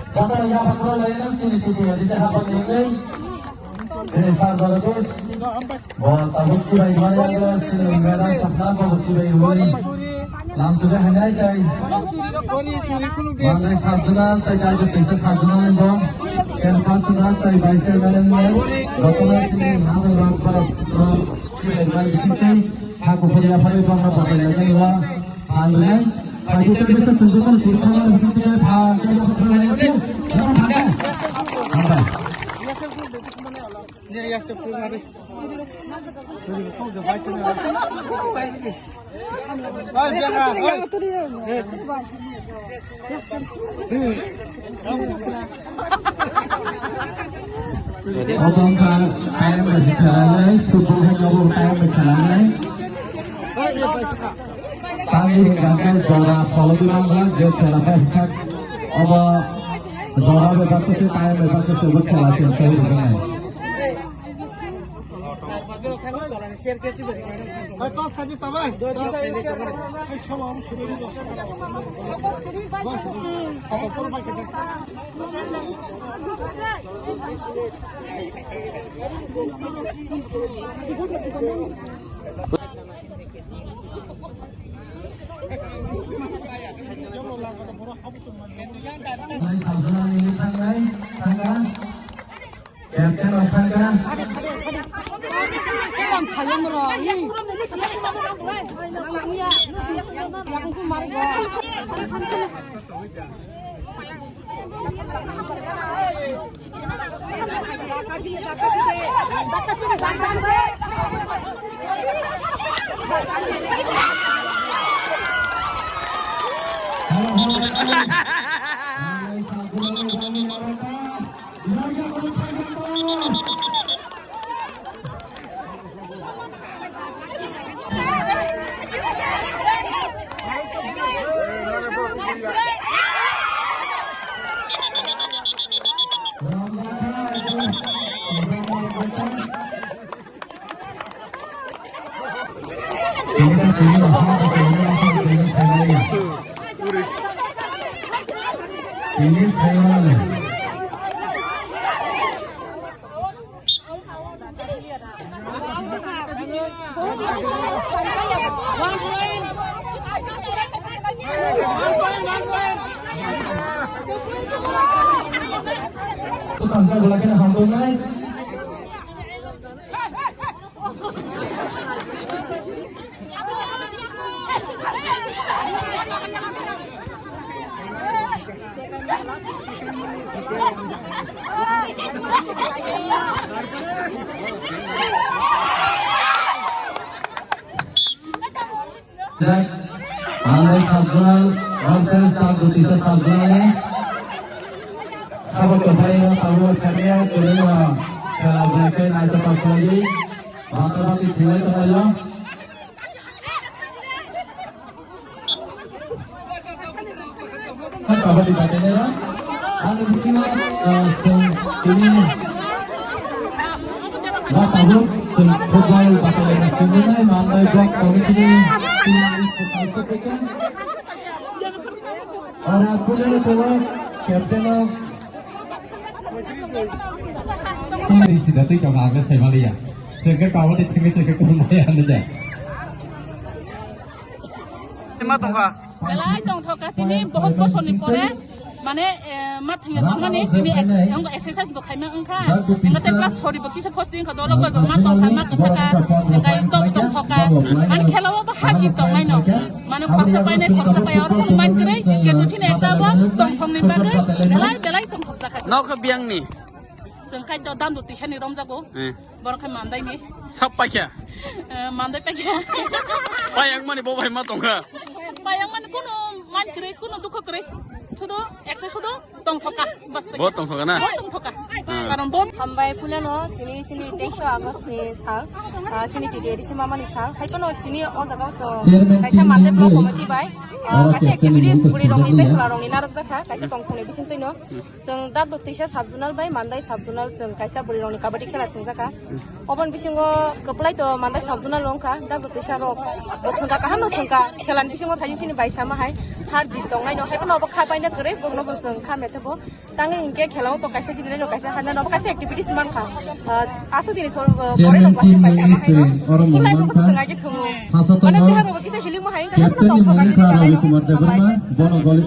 Contoh yang perlu layanan sini dia di sana penting. Ini sahaja terus. Bahwa tabuk si bayi mana yang sini merah sapna tabuk si bayi ini. Langsung dah hendak jai. Mana sahaja terjadi kisah sahaja itu. Kenapa sahaja terjadi sebenarnya? Dokter sini nama orang para si bayi sistem. Aku punya apa yang orang pakai lagi lah. Anjuran. Tadi kita bisa tunjukkan surkannya sebetulnya Kami mengangkat zona Polubilang dia telah besar, apa zona bebas itu saya bebas itu berkelas yang saya dengan. Ini saya Alai Sabzal, Ramses Tagutisa Sabzalnya, sahabat kebayang tahu sekalinya kedua kalau mereka naik tempat lagi, mati silai terlalu. Kan kabar di badannya lah, ada di sini ini. Tahu football batalnya sebenarnya mandai blok komite orang punya itu kapten ini sudah tuh kalau agak saya malah ya sekarang kawan di sini sekarang lumayan aja Belai tong thoka tini बहुत बसर नि परे माने mat hingga tongani tini anggo exercise bo khaima angka hingga te plus hori bo kisa posting ka dolo bo mat tong khaima kasaka hingga tong tong thoka man khelawa ba hagi tong mai no mane khoksa paine khoksa pai or man kre ke tu chine ekta ba tong thong ni bagai belai tong thoksa khasa no ka biang ni sengkai do dan du ti hani rom jago bor khai mandai ni sap pa kya mandai pa kya payang mani bo bhai ma tong ka payang man kuno man kre kuno dukh kre শুধু একটা শুধু টং থকা বাস বহুত tong thoka na টং থকা কারণ বহুত Hambai Pulano, Tini Sini 10 August ni Sal, Sini Tidi Edisi Mama ni Sal, Haipano Tini Ozaga so, Kaisa Mande Block Committee by, kaisa activities buri rongni tei khela rongni narok jakha kaisa tongkhoni bising toino jeng dab teisa sabjunal bai mandai sabjunal jeng kaisa buri rongni kabaddi khela thungjaka obon bisingo keplai to mandai sabjunal rongkha dab teisa rok thungka kaham thungka khelan bisingo thai sini bai sama hai har jit tongnai no hai no ba khabai na kre bogno bosong khame thebo tangi inke khelao to kaisa jidile no kaisa hana no kaisa activities mankha asu dini so bore no bai sama hai no kulai to sengagi thungu Hasato mana Mall, tihar ro kisa hiling mo hai ka Captain no Monica Ravi Kumar Devarma, Bonogoli.